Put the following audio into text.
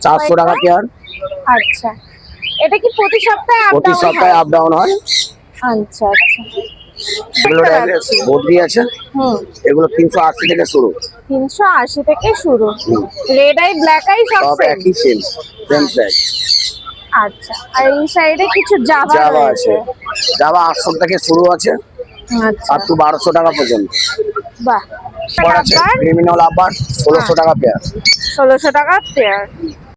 400 টাকা পেয়ার। আচ্ছা, এটা কি প্রতি সপ্তাহে প্রতি সপ্তাহে আপ ডাউন হয়। আচ্ছা আচ্ছা, এগুলো বদ্রি আছে, এগুলো 380 থেকে শুরু। 380 থেকে শুরু। রেড আই ব্ল্যাক আই সব সব সেম। একই সেম প্রাইস। আচ্ছা, আর এই সাইডে কিছু জাভা জাভা রয়েছে। আছে, জাভা 800 থেকে শুরু আছে আচ্ছা, আপ টু 1200 টাকা পর্যন্ত। বাহ। ক্রিমিনাল আবার 1600 টাকা পেয়ার। 1600 টাকা পেয়ার।